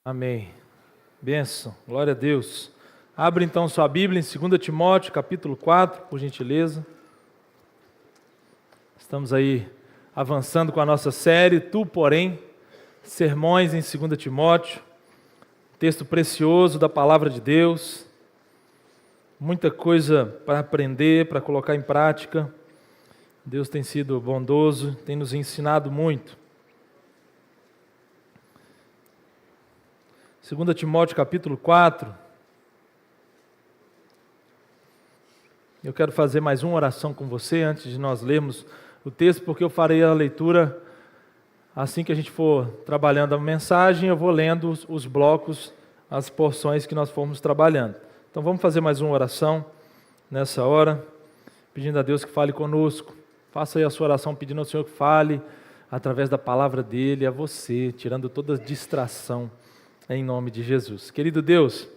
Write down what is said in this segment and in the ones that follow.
Amém. Bênção, glória a Deus. Abre então sua Bíblia em 2 Timóteo, capítulo 4, por gentileza. Estamos aí avançando com a nossa série, Tu, porém, sermões em 2 Timóteo, texto precioso da palavra de Deus, muita coisa para aprender, para colocar em prática. Deus tem sido bondoso, tem nos ensinado muito. 2 Timóteo capítulo 4, eu quero fazer mais uma oração com você antes de nós lermos o texto, porque eu farei a leitura assim que a gente for trabalhando a mensagem, eu vou lendo os blocos, as porções que nós formos trabalhando. Então vamos fazer mais uma oração nessa hora, pedindo a Deus que fale conosco. Faça aí a sua oração pedindo ao Senhor que fale através da palavra dEle a você, tirando toda distração. Em nome de Jesus. Querido Deus,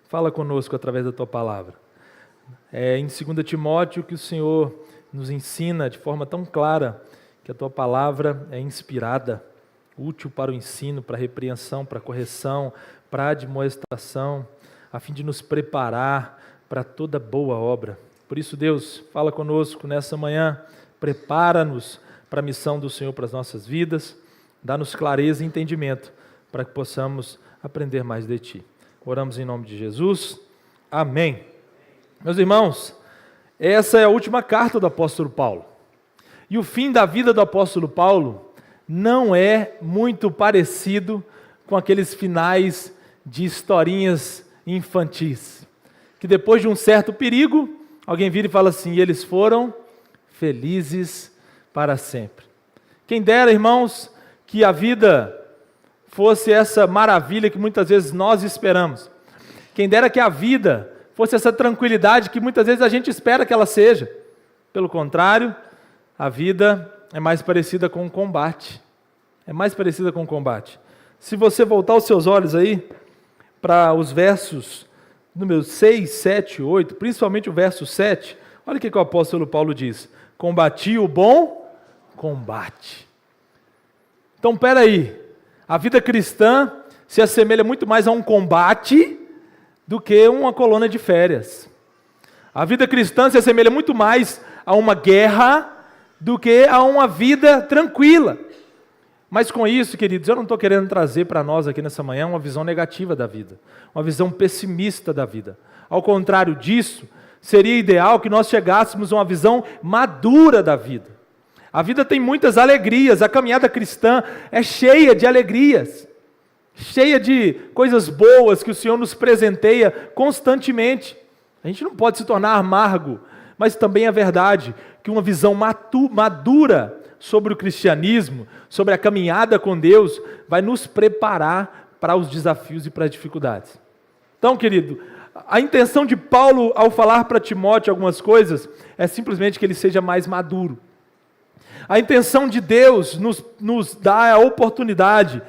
fala conosco através da Tua palavra. É em 2 Timóteo que o Senhor nos ensina de forma tão clara que a Tua palavra é inspirada, útil para o ensino, para a repreensão, para a correção, para a admoestação, a fim de nos preparar para toda boa obra. Por isso, Deus, fala conosco nessa manhã, prepara-nos para a missão do Senhor para as nossas vidas, dá-nos clareza e entendimento para que possamos aprender mais de Ti. Oramos em nome de Jesus. Amém. Meus irmãos, essa é a última carta do apóstolo Paulo. E o fim da vida do apóstolo Paulo não é muito parecido com aqueles finais de historinhas infantis, que depois de um certo perigo, alguém vira e fala assim, e eles foram felizes para sempre. Quem dera, irmãos, que a vida fosse essa maravilha que muitas vezes nós esperamos. Quem dera que a vida fosse essa tranquilidade que muitas vezes a gente espera que ela seja. Pelo contrário, a vida é mais parecida com um combate. É mais parecida com um combate. Se você voltar os seus olhos aí para os versos números 6, 7, 8, principalmente o verso 7, olha o que o apóstolo Paulo diz. Combati o bom combate. Então, peraí. A vida cristã se assemelha muito mais a um combate do que uma colônia de férias. A vida cristã se assemelha muito mais a uma guerra do que a uma vida tranquila. Mas com isso, queridos, eu não estou querendo trazer para nós aqui nessa manhã uma visão negativa da vida, uma visão pessimista da vida. Ao contrário disso, seria ideal que nós chegássemos a uma visão madura da vida. A vida tem muitas alegrias, a caminhada cristã é cheia de alegrias, cheia de coisas boas que o Senhor nos presenteia constantemente. A gente não pode se tornar amargo, mas também é verdade que uma visão madura sobre o cristianismo, sobre a caminhada com Deus, vai nos preparar para os desafios e para as dificuldades. Então, querido, a intenção de Paulo ao falar para Timóteo algumas coisas é simplesmente que ele seja mais maduro. A intenção de Deus nos dá a oportunidade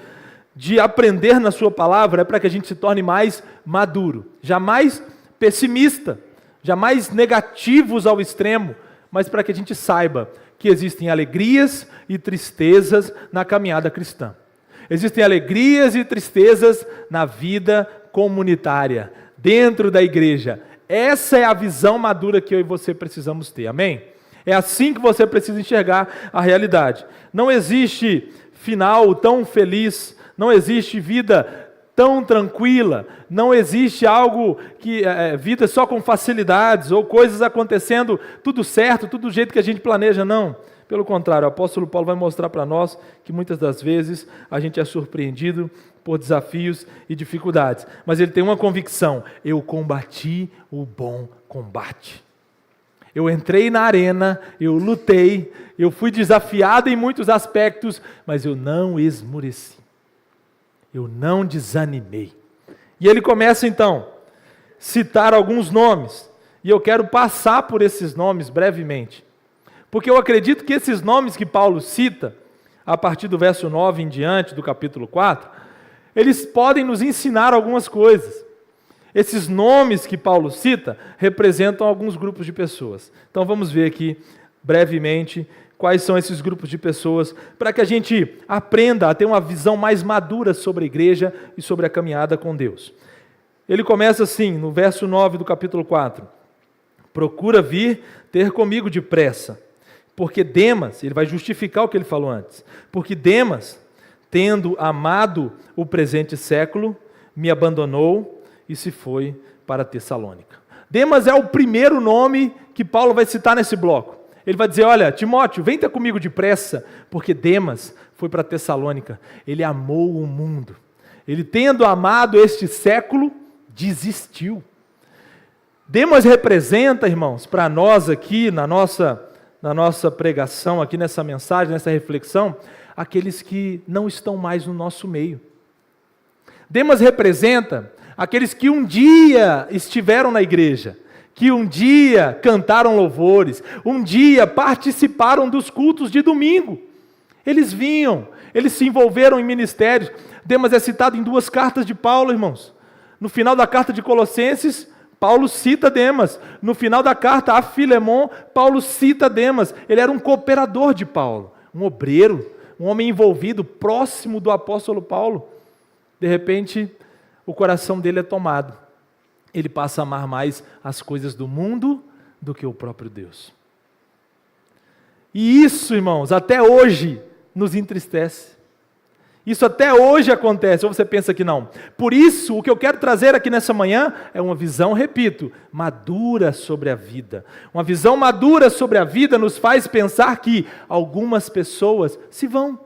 de aprender na sua palavra é para que a gente se torne mais maduro, jamais pessimista, jamais negativos ao extremo, mas para que a gente saiba que existem alegrias e tristezas na caminhada cristã. Existem alegrias e tristezas na vida comunitária, dentro da igreja. Essa é a visão madura que eu e você precisamos ter, amém? É assim que você precisa enxergar a realidade. Não existe final tão feliz, não existe vida tão tranquila, não existe algo que vida só com facilidades ou coisas acontecendo tudo certo, tudo do jeito que a gente planeja, não. Pelo contrário, o apóstolo Paulo vai mostrar para nós que muitas das vezes a gente é surpreendido por desafios e dificuldades. Mas ele tem uma convicção, eu combati o bom combate. Eu entrei na arena, eu lutei, eu fui desafiado em muitos aspectos, mas eu não esmoreci. Eu não desanimei. E ele começa então a citar alguns nomes, e eu quero passar por esses nomes brevemente, porque eu acredito que esses nomes que Paulo cita, a partir do verso 9 em diante do capítulo 4, eles podem nos ensinar algumas coisas. Esses nomes que Paulo cita representam alguns grupos de pessoas. Então vamos ver aqui brevemente quais são esses grupos de pessoas, para que a gente aprenda a ter uma visão mais madura sobre a igreja e sobre a caminhada com Deus. Ele começa assim, no verso 9 do capítulo 4. Procura vir ter comigo depressa, porque Demas, ele vai justificar o que ele falou antes, porque Demas, tendo amado o presente século, me abandonou e se foi para Tessalônica. Demas é o primeiro nome que Paulo vai citar nesse bloco. Ele vai dizer, olha, Timóteo, vem ter comigo depressa, porque Demas foi para Tessalônica. Ele amou o mundo. Ele, tendo amado este século, desistiu. Demas representa, irmãos, para nós aqui, na nossa pregação, aqui nessa mensagem, nessa reflexão, aqueles que não estão mais no nosso meio. Demas representa aqueles que um dia estiveram na igreja, que um dia cantaram louvores, um dia participaram dos cultos de domingo. Eles vinham, eles se envolveram em ministérios. Demas é citado em 2 cartas de Paulo, irmãos. No final da carta de Colossenses, Paulo cita Demas. No final da carta a Filemon, Paulo cita Demas. Ele era um cooperador de Paulo, um obreiro, um homem envolvido, próximo do apóstolo Paulo. De repente, o coração dele é tomado. Ele passa a amar mais as coisas do mundo do que o próprio Deus. E isso, irmãos, até hoje nos entristece. Isso até hoje acontece, ou você pensa que não? Por isso, o que eu quero trazer aqui nessa manhã é uma visão, repito, madura sobre a vida. Uma visão madura sobre a vida nos faz pensar que algumas pessoas se vão.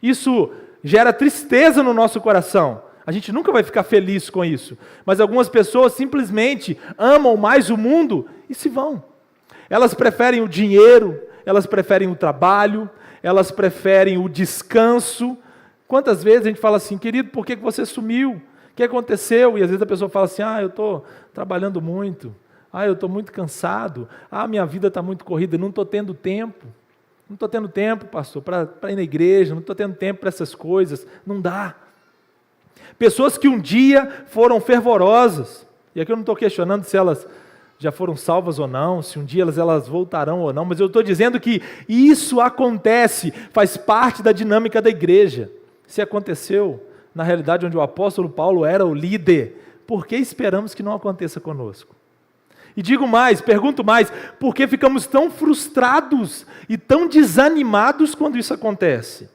Isso gera tristeza no nosso coração. A gente nunca vai ficar feliz com isso. Mas algumas pessoas simplesmente amam mais o mundo e se vão. Elas preferem o dinheiro, elas preferem o trabalho, elas preferem o descanso. Quantas vezes a gente fala assim, querido, por que você sumiu? O que aconteceu? E às vezes a pessoa fala assim, eu estou trabalhando muito, eu estou muito cansado, minha vida está muito corrida, não estou tendo tempo. Não estou tendo tempo, pastor, para ir na igreja, não estou tendo tempo para essas coisas, não dá. Pessoas que um dia foram fervorosas, e aqui eu não estou questionando se elas já foram salvas ou não, se um dia elas voltarão ou não, mas eu estou dizendo que isso acontece, faz parte da dinâmica da igreja. Se aconteceu na realidade onde o apóstolo Paulo era o líder, por que esperamos que não aconteça conosco? E digo mais, pergunto mais, por que ficamos tão frustrados e tão desanimados quando isso acontece?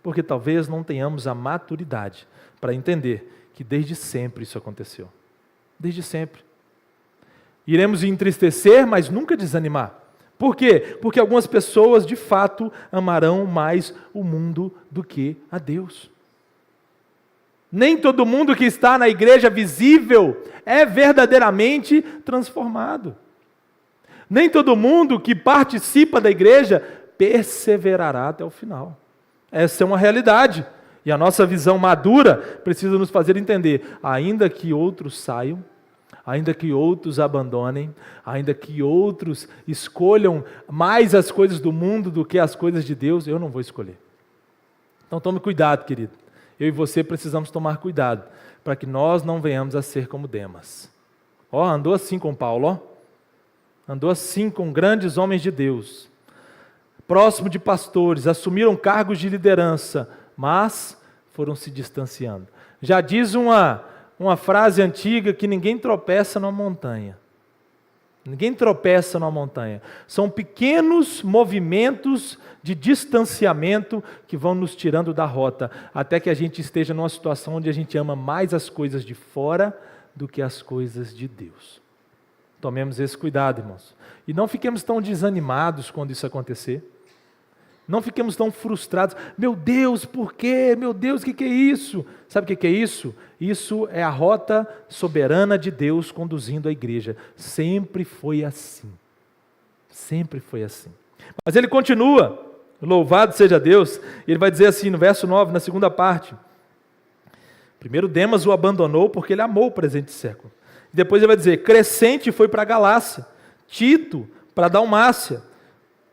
Porque talvez não tenhamos a maturidade para entender que desde sempre isso aconteceu. Desde sempre. Iremos entristecer, mas nunca desanimar. Por quê? Porque algumas pessoas, de fato, amarão mais o mundo do que a Deus. Nem todo mundo que está na igreja visível é verdadeiramente transformado. Nem todo mundo que participa da igreja perseverará até o final. Essa é uma realidade. E a nossa visão madura precisa nos fazer entender, ainda que outros saiam, ainda que outros abandonem, ainda que outros escolham mais as coisas do mundo do que as coisas de Deus, eu não vou escolher. Então tome cuidado, querido. Eu e você precisamos tomar cuidado, para que nós não venhamos a ser como Demas. Andou assim com Paulo, andou assim com grandes homens de Deus, próximo de pastores, assumiram cargos de liderança, mas foram se distanciando. Já diz uma frase antiga que ninguém tropeça numa montanha. Ninguém tropeça numa montanha. São pequenos movimentos de distanciamento que vão nos tirando da rota, até que a gente esteja numa situação onde a gente ama mais as coisas de fora do que as coisas de Deus. Tomemos esse cuidado, irmãos. E não fiquemos tão desanimados quando isso acontecer. Não fiquemos tão frustrados. Meu Deus, por quê? Meu Deus, o que é isso? Sabe o que é isso? Isso é a rota soberana de Deus conduzindo a igreja. Sempre foi assim. Sempre foi assim. Mas ele continua, louvado seja Deus, ele vai dizer assim no verso 9, na segunda parte. Primeiro Demas o abandonou porque ele amou o presente século. Depois ele vai dizer, Crescente foi para a Galácia, Tito para a Dalmácia.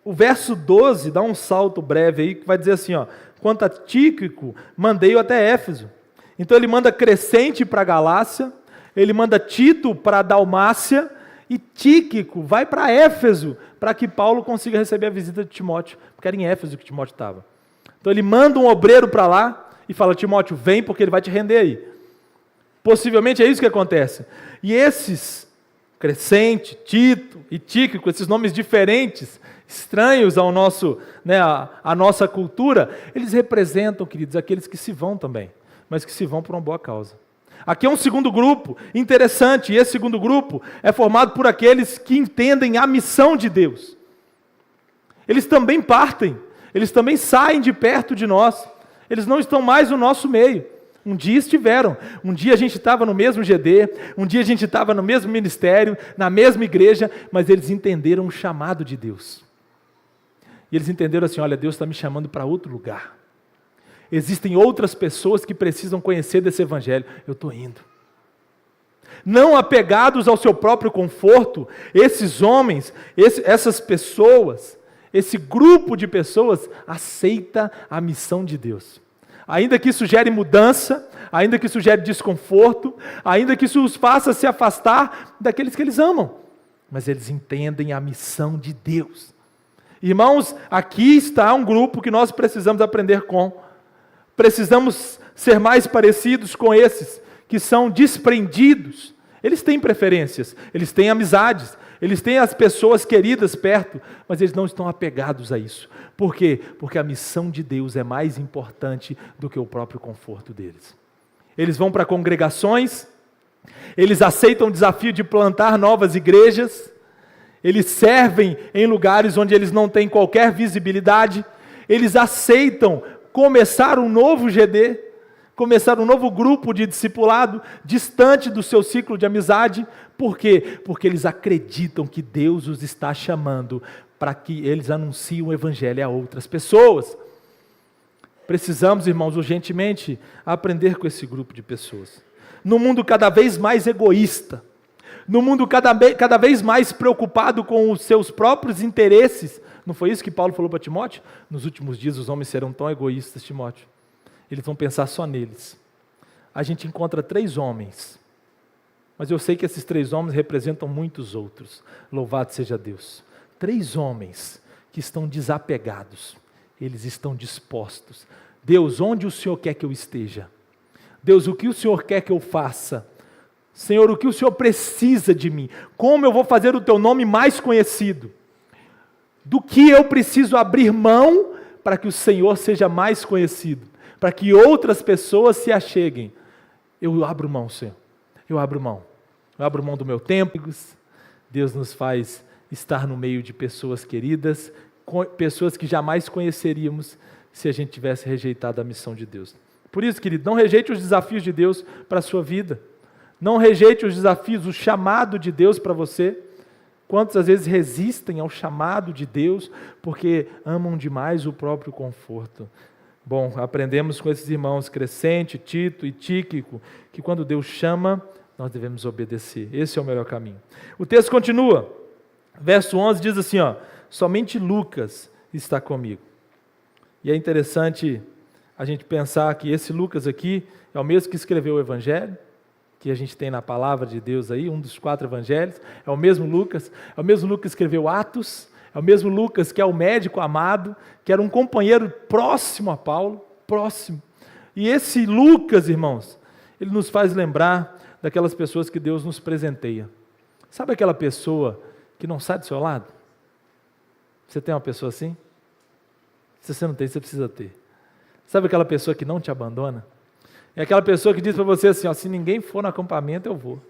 O verso 12 dá um salto breve aí, que vai dizer assim, quanto a Tíquico, mandei-o até Éfeso. Então ele manda Crescente para a Galácia, ele manda Tito para a Dalmácia, E Tíquico vai para Éfeso, para que Paulo consiga receber a visita de Timóteo, porque era em Éfeso que Timóteo estava. Então ele manda um obreiro para lá e fala: Timóteo, vem porque ele vai te render aí. Possivelmente é isso que acontece. E esses, Crescente, Tito e Tíquico, esses nomes diferentes, estranhos ao nosso, à nossa cultura, eles representam, queridos, aqueles que se vão também, mas que se vão por uma boa causa. Aqui é um segundo grupo interessante, e esse segundo grupo é formado por aqueles que entendem a missão de Deus. Eles também partem, eles também saem de perto de nós, eles não estão mais no nosso meio. Um dia estiveram, um dia a gente estava no mesmo GD, um dia a gente estava no mesmo ministério, na mesma igreja, mas eles entenderam o chamado de Deus. E eles entenderam assim: olha, Deus está me chamando para outro lugar. Existem outras pessoas que precisam conhecer desse evangelho, eu estou indo. Não apegados ao seu próprio conforto, esses homens, essas pessoas, esse grupo de pessoas aceita a missão de Deus. Ainda que isso gere mudança, ainda que isso gere desconforto, ainda que isso os faça se afastar daqueles que eles amam. Mas eles entendem a missão de Deus. Irmãos, aqui está um grupo que nós precisamos aprender com. Precisamos ser mais parecidos com esses, que são desprendidos. Eles têm preferências, eles têm amizades, eles têm as pessoas queridas perto, mas eles não estão apegados a isso. Por quê? Porque a missão de Deus é mais importante do que o próprio conforto deles. Eles vão para congregações, eles aceitam o desafio de plantar novas igrejas, eles servem em lugares onde eles não têm qualquer visibilidade, eles aceitam começar um novo GD, começar um novo grupo de discipulado, distante do seu ciclo de amizade. Por quê? Porque eles acreditam que Deus os está chamando para que eles anunciem o evangelho a outras pessoas. Precisamos, irmãos, urgentemente aprender com esse grupo de pessoas. No mundo cada vez mais egoísta, no mundo cada vez mais preocupado com os seus próprios interesses. Não foi isso que Paulo falou para Timóteo? Nos últimos dias os homens serão tão egoístas, Timóteo. Eles vão pensar só neles. A gente encontra 3 homens, mas eu sei que esses 3 homens representam muitos outros. Louvado seja Deus. 3 homens que estão desapegados, eles estão dispostos. Deus, onde o Senhor quer que eu esteja? Deus, o que o Senhor quer que eu faça? Senhor, o que o Senhor precisa de mim? Como eu vou fazer o teu nome mais conhecido? Do que eu preciso abrir mão para que o Senhor seja mais conhecido? Para que outras pessoas se acheguem? Eu abro mão, Senhor. Eu abro mão. Eu abro mão do meu tempo. Deus nos faz estar no meio de pessoas queridas, pessoas que jamais conheceríamos se a gente tivesse rejeitado a missão de Deus. Por isso, querido, não rejeite os desafios de Deus para a sua vida. Não rejeite os desafios, o chamado de Deus para você. Quantas vezes resistem ao chamado de Deus porque amam demais o próprio conforto? Bom, aprendemos com esses irmãos Crescente, Tito e Tíquico, que quando Deus chama, nós devemos obedecer. Esse é o melhor caminho. O texto continua. Verso 11 diz assim, somente Lucas está comigo. E é interessante a gente pensar que esse Lucas aqui é o mesmo que escreveu o Evangelho, que a gente tem na palavra de Deus aí, um dos 4 evangelhos, é o mesmo Lucas que escreveu Atos, é o mesmo Lucas que é o médico amado, que era um companheiro próximo a Paulo, próximo. E esse Lucas, irmãos, ele nos faz lembrar daquelas pessoas que Deus nos presenteia. Sabe aquela pessoa que não sai do seu lado? Você tem uma pessoa assim? Se você não tem, você precisa ter. Sabe aquela pessoa que não te abandona? É aquela pessoa que diz para você assim, se ninguém for no acampamento, eu vou.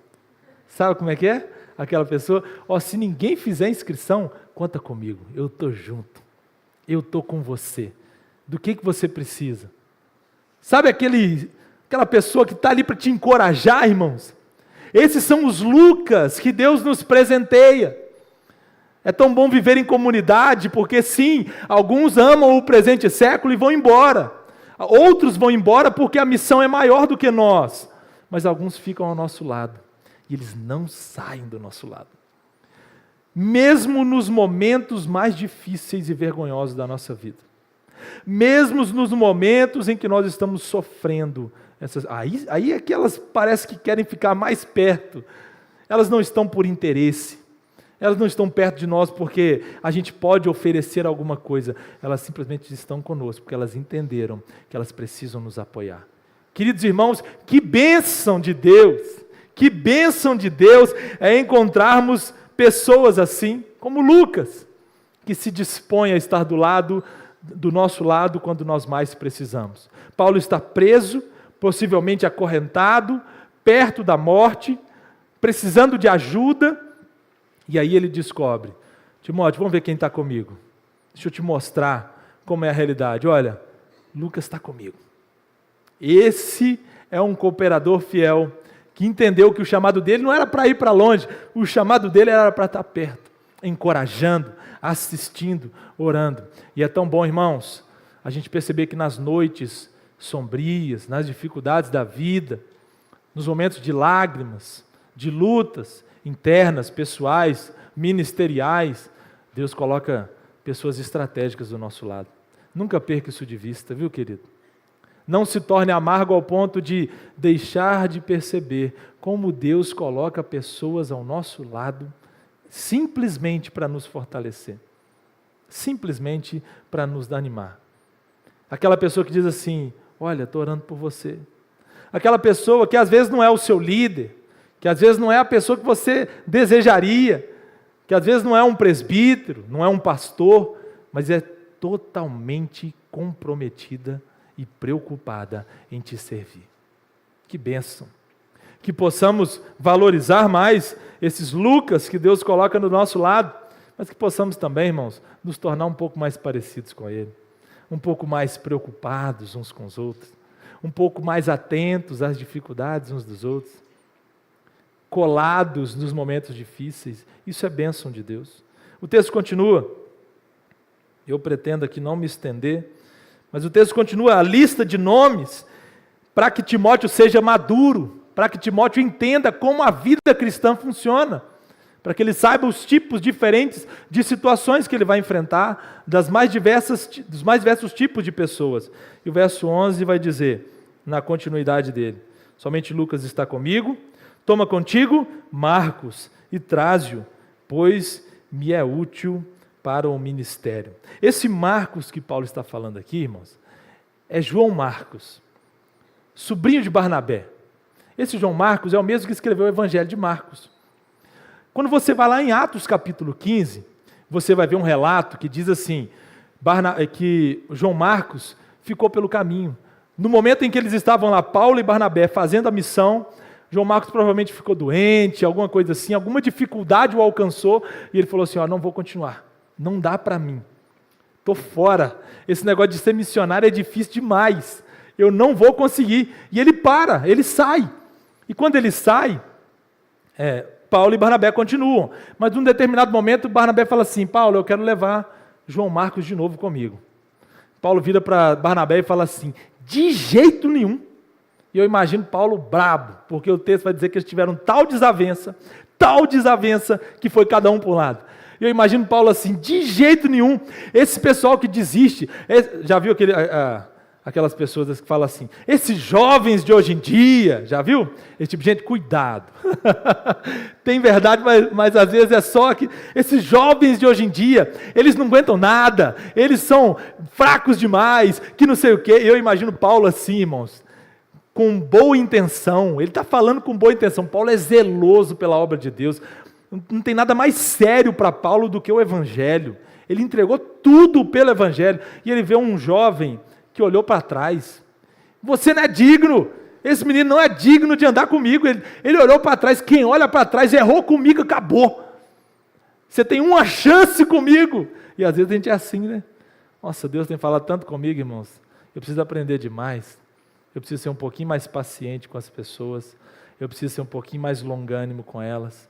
Sabe como é que é? Aquela pessoa, se ninguém fizer inscrição, conta comigo, eu estou junto, eu estou com você. Do que você precisa? Sabe aquela pessoa que está ali para te encorajar, irmãos? Esses são os Lucas que Deus nos presenteia. É tão bom viver em comunidade, porque sim, alguns amam o presente século e vão embora. Outros vão embora porque a missão é maior do que nós. Mas alguns ficam ao nosso lado. E eles não saem do nosso lado. Mesmo nos momentos mais difíceis e vergonhosos da nossa vida. Mesmo nos momentos em que nós estamos sofrendo. Aí é que elas parecem que querem ficar mais perto. Elas não estão por interesse. Elas não estão perto de nós porque a gente pode oferecer alguma coisa. Elas simplesmente estão conosco porque elas entenderam que elas precisam nos apoiar. Queridos irmãos, que bênção de Deus! Que bênção de Deus é encontrarmos pessoas assim, como Lucas, que se dispõe a estar do nosso lado quando nós mais precisamos. Paulo está preso, possivelmente acorrentado, perto da morte, precisando de ajuda, e aí ele descobre: Timóteo, vamos ver quem está comigo. Deixa eu te mostrar como é a realidade. Olha, Lucas está comigo. Esse é um cooperador fiel, que entendeu que o chamado dele não era para ir para longe, o chamado dele era para estar perto, encorajando, assistindo, orando. E é tão bom, irmãos, a gente perceber que nas noites sombrias, nas dificuldades da vida, nos momentos de lágrimas, de lutas internas, pessoais, ministeriais, Deus coloca pessoas estratégicas do nosso lado. Nunca perca isso de vista, viu, querido? Não se torne amargo ao ponto de deixar de perceber como Deus coloca pessoas ao nosso lado simplesmente para nos fortalecer, simplesmente para nos animar. Aquela pessoa que diz assim: olha, estou orando por você. Aquela pessoa que às vezes não é o seu líder, que às vezes não é a pessoa que você desejaria, que às vezes não é um presbítero, não é um pastor, mas é totalmente comprometida e preocupada em te servir. Que bênção! Que possamos valorizar mais esses Lucas que Deus coloca do nosso lado, mas que possamos também, irmãos, nos tornar um pouco mais parecidos com Ele, um pouco mais preocupados uns com os outros, um pouco mais atentos às dificuldades uns dos outros, colados nos momentos difíceis. Isso é bênção de Deus. O texto continua, eu pretendo aqui não me estender, mas o texto continua, a lista de nomes, para que Timóteo seja maduro, para que Timóteo entenda como a vida cristã funciona, para que ele saiba os tipos diferentes de situações que ele vai enfrentar, dos mais diversos tipos de pessoas. E o verso 11 vai dizer, na continuidade dele: somente Lucas está comigo, toma contigo Marcos e traze-o, pois me é útil para o ministério. Esse Marcos que Paulo está falando aqui, irmãos, é João Marcos, sobrinho de Barnabé. Esse João Marcos é o mesmo que escreveu o Evangelho de Marcos. Quando você vai lá em Atos capítulo 15, você vai ver um relato que diz assim, que João Marcos ficou pelo caminho. No momento em que eles estavam lá, Paulo e Barnabé, fazendo a missão, João Marcos provavelmente ficou doente, alguma coisa assim, alguma dificuldade o alcançou, e ele falou assim: não vou continuar, não dá para mim, estou fora, esse negócio de ser missionário é difícil demais, eu não vou conseguir. E ele sai, e quando ele sai, Paulo e Barnabé continuam, mas num determinado momento Barnabé fala assim: Paulo, eu quero levar João Marcos de novo comigo. Paulo vira para Barnabé e fala assim: de jeito nenhum. E eu imagino Paulo brabo, porque o texto vai dizer que eles tiveram tal desavença, que foi cada um para um lado. E eu imagino Paulo assim: de jeito nenhum, esse pessoal que desiste, já viu aquelas pessoas que falam assim, esses jovens de hoje em dia, já viu? Esse tipo de gente, cuidado. Tem verdade, mas às vezes é só que esses jovens de hoje em dia, eles não aguentam nada, eles são fracos demais, que não sei o quê. Eu imagino Paulo assim, irmãos, com boa intenção, ele está falando com boa intenção. Paulo é zeloso pela obra de Deus, não tem nada mais sério para Paulo do que o Evangelho. Ele entregou tudo pelo Evangelho, e ele vê um jovem que olhou para trás. Você não é digno, esse menino não é digno de andar comigo. Ele olhou para trás. Quem olha para trás errou comigo, acabou. Você tem uma chance comigo. E às vezes a gente é assim, né? Nossa, Deus tem falado tanto comigo, irmãos. Eu preciso aprender demais. Eu preciso ser um pouquinho mais paciente com as pessoas. Eu preciso ser um pouquinho mais longânimo com elas.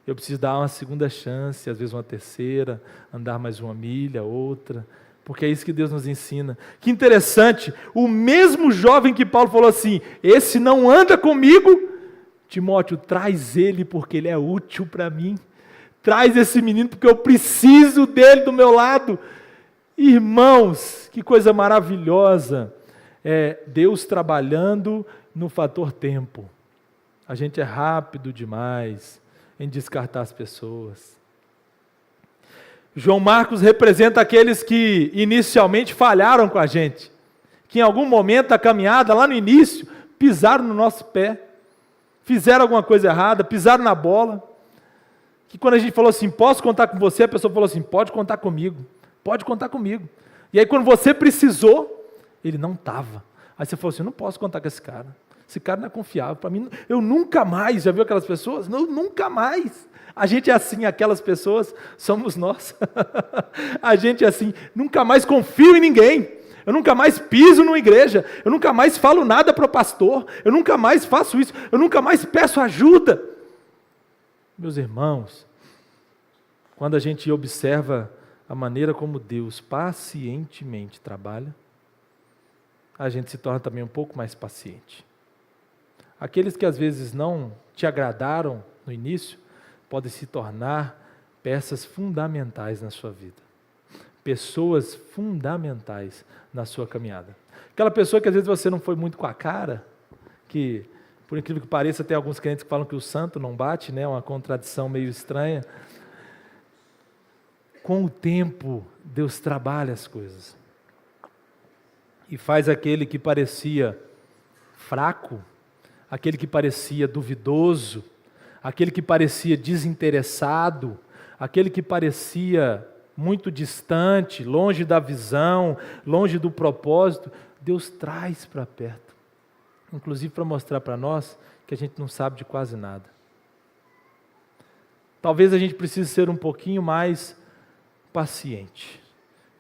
Eu preciso dar uma segunda chance, às vezes uma terceira, andar mais uma milha, outra, porque é isso que Deus nos ensina. Que interessante, o mesmo jovem que Paulo falou assim, esse não anda comigo, Timóteo, traz ele porque ele é útil para mim, traz esse menino porque eu preciso dele do meu lado. Irmãos, que coisa maravilhosa, é Deus trabalhando no fator tempo. A gente é rápido demais em descartar as pessoas. João Marcos representa aqueles que inicialmente falharam com a gente, que em algum momento da caminhada, lá no início, pisaram no nosso pé, fizeram alguma coisa errada, pisaram na bola, que quando a gente falou assim, posso contar com você, a pessoa falou assim, pode contar comigo, pode contar comigo. E aí quando você precisou, ele não estava. Aí você falou assim, não posso contar com esse cara não é confiável, para mim, eu nunca mais, já viu aquelas pessoas? Não, nunca mais. A gente é assim, aquelas pessoas somos nós. A gente é assim, nunca mais confio em ninguém. Eu nunca mais piso numa igreja. Eu nunca mais falo nada para o pastor. Eu nunca mais faço isso. Eu nunca mais peço ajuda. Meus irmãos, quando a gente observa a maneira como Deus pacientemente trabalha, a gente se torna também um pouco mais paciente. Aqueles que às vezes não te agradaram no início, podem se tornar peças fundamentais na sua vida. Pessoas fundamentais na sua caminhada. Aquela pessoa que às vezes você não foi muito com a cara, que por incrível que pareça tem alguns crentes que falam que o santo não bate, né? Uma contradição meio estranha. Com o tempo, Deus trabalha as coisas. E faz aquele que parecia fraco, aquele que parecia duvidoso, aquele que parecia desinteressado, aquele que parecia muito distante, longe da visão, longe do propósito, Deus traz para perto, inclusive para mostrar para nós que a gente não sabe de quase nada. Talvez a gente precise ser um pouquinho mais paciente,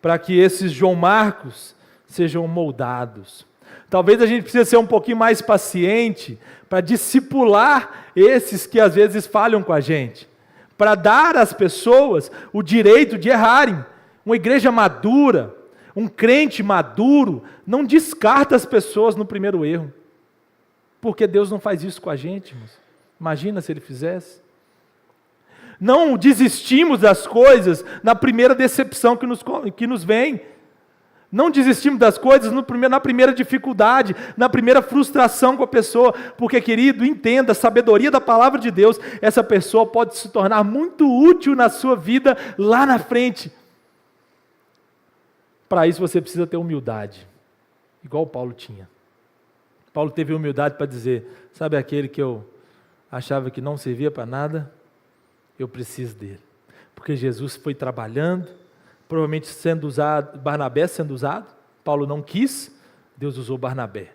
para que esses João Marcos sejam moldados. Talvez a gente precise ser um pouquinho mais paciente para discipular esses que às vezes falham com a gente, para dar às pessoas o direito de errarem. Uma igreja madura, um crente maduro, não descarta as pessoas no primeiro erro, porque Deus não faz isso com a gente, irmãos. Imagina se Ele fizesse. Não desistimos das coisas na primeira decepção que nos vem. Não desistimos das coisas na primeira dificuldade, na primeira frustração com a pessoa, porque, querido, entenda, a sabedoria da palavra de Deus, essa pessoa pode se tornar muito útil na sua vida lá na frente. Para isso você precisa ter humildade, igual Paulo tinha. Paulo teve humildade para dizer, sabe aquele que eu achava que não servia para nada? Eu preciso dele. Porque Jesus foi trabalhando, provavelmente sendo usado, Barnabé sendo usado, Paulo não quis, Deus usou Barnabé.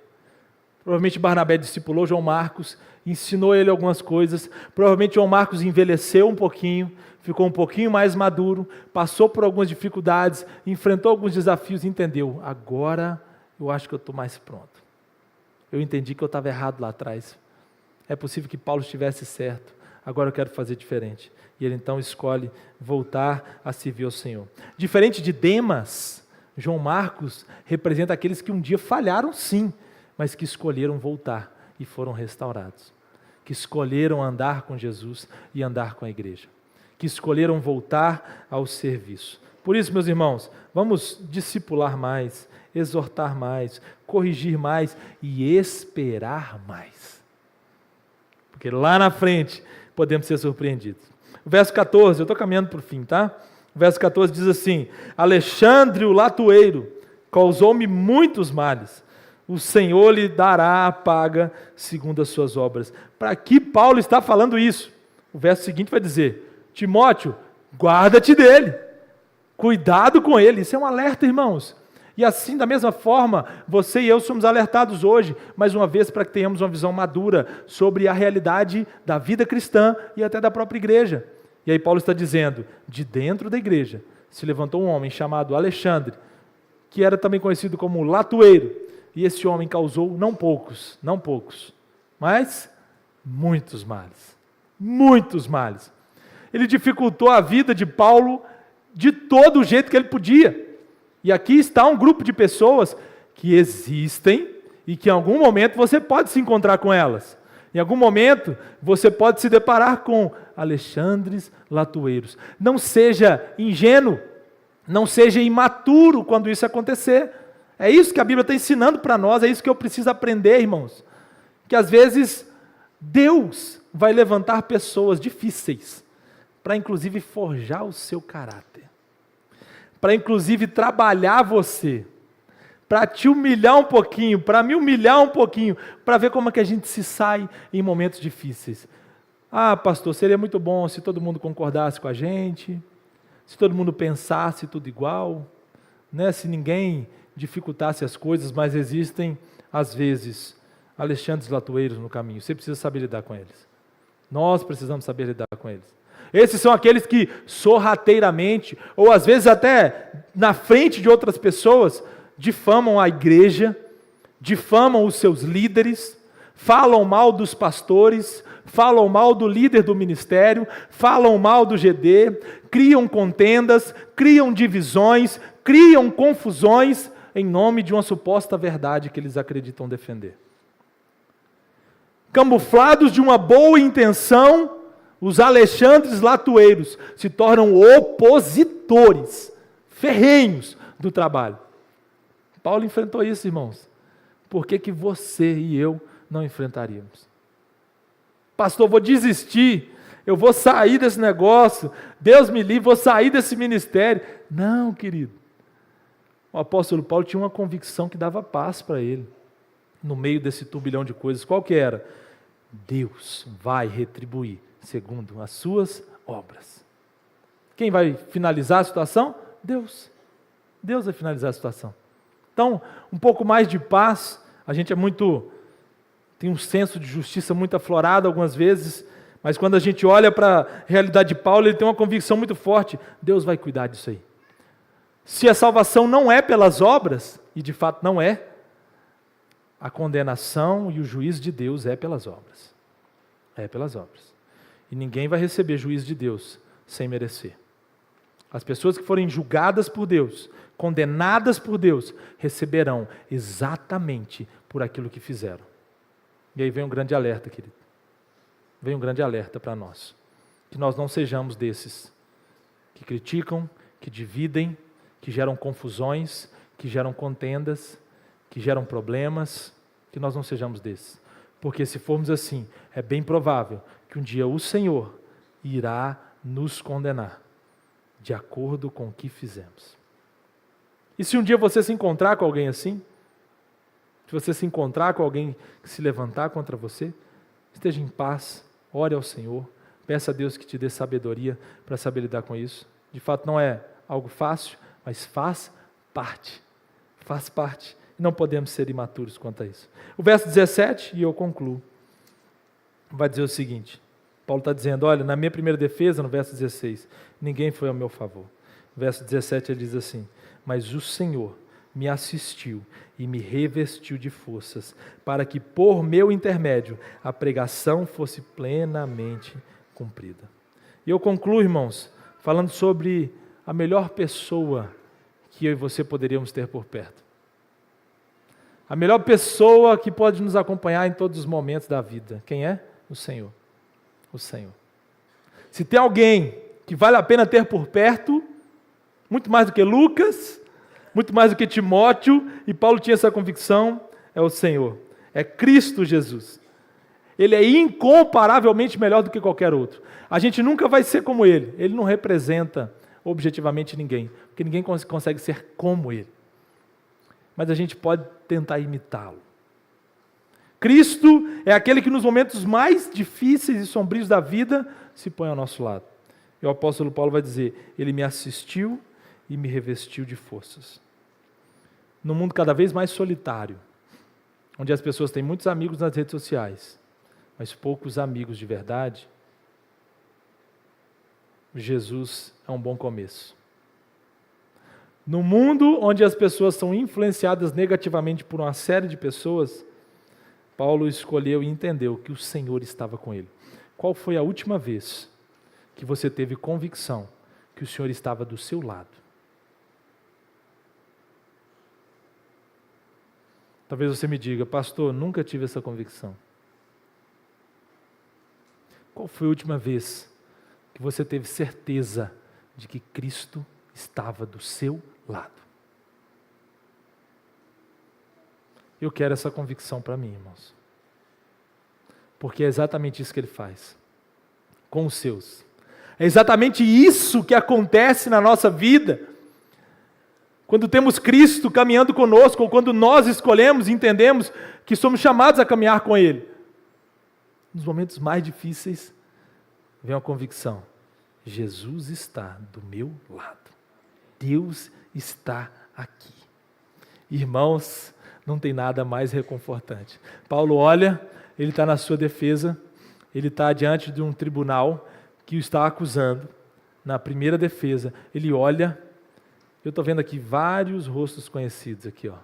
Provavelmente Barnabé discipulou João Marcos, ensinou ele algumas coisas, provavelmente João Marcos envelheceu um pouquinho, ficou um pouquinho mais maduro, passou por algumas dificuldades, enfrentou alguns desafios e entendeu, agora eu acho que eu estou mais pronto. Eu entendi que eu estava errado lá atrás. É possível que Paulo estivesse certo, agora eu quero fazer diferente. E ele então escolhe voltar a servir ao Senhor. Diferente de Demas, João Marcos representa aqueles que um dia falharam sim, mas que escolheram voltar e foram restaurados. Que escolheram andar com Jesus e andar com a igreja. Que escolheram voltar ao serviço. Por isso, meus irmãos, vamos discipular mais, exortar mais, corrigir mais e esperar mais. Porque lá na frente podemos ser surpreendidos. O verso 14, eu estou caminhando para o fim, tá? O verso 14 diz assim, Alexandre o latoeiro causou-me muitos males, o Senhor lhe dará a paga segundo as suas obras. Para que Paulo está falando isso? O verso seguinte vai dizer, Timóteo, guarda-te dele, cuidado com ele. Isso é um alerta, irmãos. E assim, da mesma forma, você e eu somos alertados hoje, mais uma vez, para que tenhamos uma visão madura sobre a realidade da vida cristã e até da própria igreja. E aí Paulo está dizendo, de dentro da igreja, se levantou um homem chamado Alexandre, que era também conhecido como latoeiro, e esse homem causou não poucos, mas muitos males. Muitos males. Ele dificultou a vida de Paulo de todo o jeito que ele podia. E aqui está um grupo de pessoas que existem e que em algum momento você pode se encontrar com elas. Em algum momento você pode se deparar com Alexandres latoeiros. Não seja ingênuo, não seja imaturo quando isso acontecer. É isso que a Bíblia está ensinando para nós, é isso que eu preciso aprender, irmãos. Que às vezes Deus vai levantar pessoas difíceis para inclusive forjar o seu caráter. para inclusive trabalhar você, para te humilhar um pouquinho, para me humilhar um pouquinho, para ver como é que a gente se sai em momentos difíceis. Ah, pastor, seria muito bom se todo mundo concordasse com a gente, se todo mundo pensasse tudo igual, né? Se ninguém dificultasse as coisas, mas existem, às vezes, Alexandres Latueiros no caminho. Você precisa saber lidar com eles. Nós precisamos saber lidar com eles. Esses são aqueles que sorrateiramente, ou às vezes até na frente de outras pessoas, difamam a igreja, difamam os seus líderes, falam mal dos pastores, falam mal do líder do ministério, falam mal do GD, criam contendas, criam divisões, criam confusões em nome de uma suposta verdade que eles acreditam defender. Camuflados de uma boa intenção, os Alexandres Latueiros se tornam opositores ferrenhos do trabalho. Paulo enfrentou isso, irmãos. Por que você e eu não enfrentaríamos? Pastor, vou desistir, eu vou sair desse negócio, Deus me livre, vou sair desse ministério. Não, querido. O apóstolo Paulo tinha uma convicção que dava paz para ele, no meio desse turbilhão de coisas. Qual que era? Deus vai retribuir segundo as suas obras. Quem vai finalizar a situação? Deus. Deus vai finalizar a situação. Então, um pouco mais de paz. A gente tem um senso de justiça muito aflorado algumas vezes, mas quando a gente olha para a realidade de Paulo, ele tem uma convicção muito forte: Deus vai cuidar disso aí. Se a salvação não é pelas obras, e de fato não é, a condenação e o juízo de Deus é pelas obras. É pelas obras. E ninguém vai receber juízo de Deus sem merecer. As pessoas que forem julgadas por Deus, condenadas por Deus, receberão exatamente por aquilo que fizeram. E aí vem um grande alerta, querido. Vem um grande alerta para nós. Que nós não sejamos desses que criticam, que dividem, que geram confusões, que geram contendas, que geram problemas. Que nós não sejamos desses. Porque se formos assim, é bem provável que um dia o Senhor irá nos condenar de acordo com o que fizemos. E se um dia você se encontrar com alguém assim, se você se encontrar com alguém que se levantar contra você, esteja em paz, ore ao Senhor, peça a Deus que te dê sabedoria para saber lidar com isso. De fato não é algo fácil, mas faz parte. Não podemos ser imaturos quanto a isso. O verso 17, e eu concluo, vai dizer o seguinte: Paulo está dizendo, olha, na minha primeira defesa, no verso 16, ninguém foi ao meu favor. No verso 17 ele diz assim: mas o Senhor me assistiu e me revestiu de forças, para que por meu intermédio a pregação fosse plenamente cumprida. E eu concluo, irmãos, falando sobre a melhor pessoa que eu e você poderíamos ter por perto. A melhor pessoa que pode nos acompanhar em todos os momentos da vida. Quem é? O Senhor. O Senhor. Se tem alguém que vale a pena ter por perto, muito mais do que Lucas, muito mais do que Timóteo, e Paulo tinha essa convicção, é o Senhor. É Cristo Jesus. Ele é incomparavelmente melhor do que qualquer outro. A gente nunca vai ser como ele. Ele não representa objetivamente ninguém, porque ninguém consegue ser como ele. Mas a gente pode tentar imitá-lo. Cristo é aquele que nos momentos mais difíceis e sombrios da vida se põe ao nosso lado. E o apóstolo Paulo vai dizer, ele me assistiu e me revestiu de forças. Num mundo cada vez mais solitário, onde as pessoas têm muitos amigos nas redes sociais, mas poucos amigos de verdade, Jesus é um bom começo. No mundo onde as pessoas são influenciadas negativamente por uma série de pessoas, Paulo escolheu e entendeu que o Senhor estava com ele. Qual foi a última vez que você teve convicção que o Senhor estava do seu lado? Talvez você me diga, pastor, nunca tive essa convicção. Qual foi a última vez que você teve certeza de que Cristo estava do seu lado? Eu quero essa convicção para mim, irmãos. Porque é exatamente isso que Ele faz com os seus. É exatamente isso que acontece na nossa vida. quando temos Cristo caminhando conosco, ou quando nós escolhemos e entendemos que somos chamados a caminhar com Ele. Nos momentos mais difíceis, vem a convicção: Jesus está do meu lado. Deus está aqui. Irmãos, não tem nada mais reconfortante. Paulo olha, ele está na sua defesa, ele está diante de um tribunal que o está acusando. Na primeira defesa, ele olha, eu estou vendo aqui vários rostos conhecidos aqui, ó.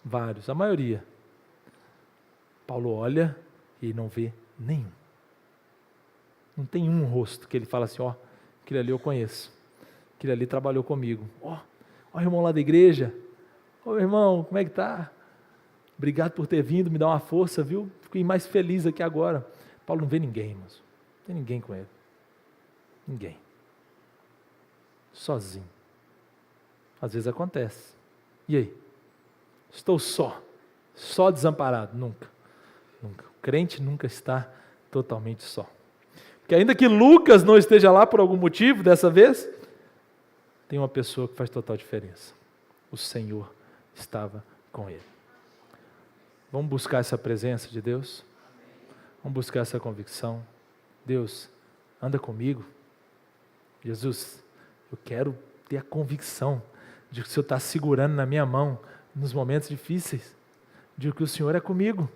Vários, a maioria. Paulo olha e não vê nenhum. Não tem um rosto que ele fala assim, ó, aquele ali eu conheço. Aquele ali trabalhou comigo. Ó, o irmão lá da igreja. Ô irmão, como é que tá? Obrigado por ter vindo, me dá uma força, viu? Fiquei mais feliz aqui agora. Paulo não vê ninguém, irmãos. Não tem ninguém com ele. Ninguém. Sozinho. Às vezes acontece. E aí? Estou só desamparado. Nunca. O crente nunca está totalmente só. Porque ainda que Lucas não esteja lá por algum motivo, dessa vez, tem uma pessoa que faz total diferença. O Senhor estava com ele. Vamos buscar essa presença de Deus? Vamos buscar essa convicção. Deus, anda comigo. Jesus, eu quero ter a convicção de que o Senhor está segurando na minha mão nos momentos difíceis, de que o Senhor é comigo.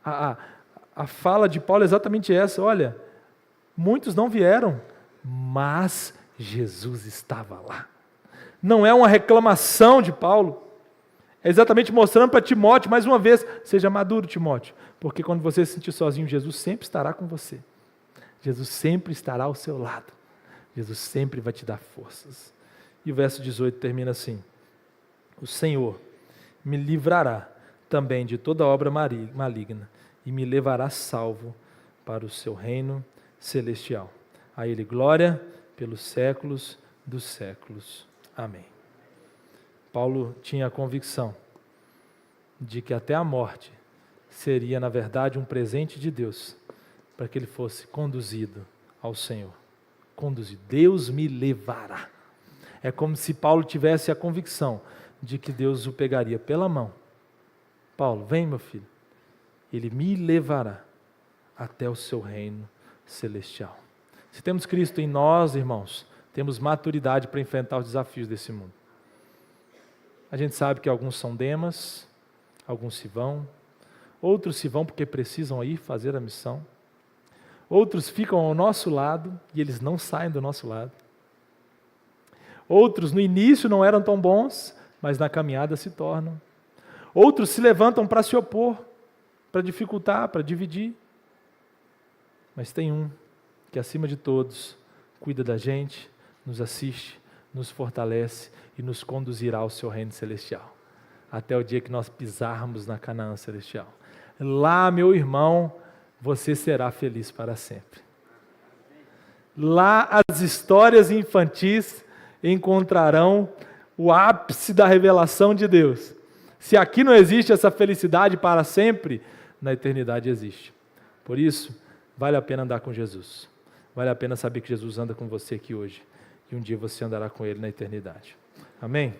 A fala de Paulo é exatamente essa, olha, muitos não vieram, mas Jesus estava lá. Não é uma reclamação de Paulo, é exatamente mostrando para Timóteo, mais uma vez, seja maduro, Timóteo, porque quando você se sentir sozinho, Jesus sempre estará com você. Jesus sempre estará ao seu lado. Jesus sempre vai te dar forças. E o verso 18 termina assim: o Senhor me livrará também de toda obra maligna e me levará salvo para o seu reino celestial. A Ele glória pelos séculos dos séculos. Amém. Paulo tinha a convicção de que até a morte seria, na verdade, um presente de Deus para que ele fosse conduzido ao Senhor. Conduzido. Deus me levará. É como se Paulo tivesse a convicção de que Deus o pegaria pela mão. Paulo, vem meu filho. Ele me levará até o seu reino celestial. Se temos Cristo em nós, irmãos, temos maturidade para enfrentar os desafios desse mundo. A gente sabe que alguns são demas, alguns se vão, outros se vão porque precisam ir fazer a missão, outros ficam ao nosso lado e eles não saem do nosso lado. Outros no início não eram tão bons, mas na caminhada se tornam. Outros se levantam para se opor, para dificultar, para dividir. Mas tem um que, acima de todos, cuida da gente, nos assiste, nos fortalece e nos conduzirá ao seu reino celestial, até o dia que nós pisarmos na Canaã celestial. Lá, meu irmão, você será feliz para sempre. Lá as histórias infantis encontrarão o ápice da revelação de Deus. Se aqui não existe essa felicidade para sempre, na eternidade existe. Por isso, vale a pena andar com Jesus. Vale a pena saber que Jesus anda com você aqui hoje. E um dia você andará com Ele na eternidade. Amém?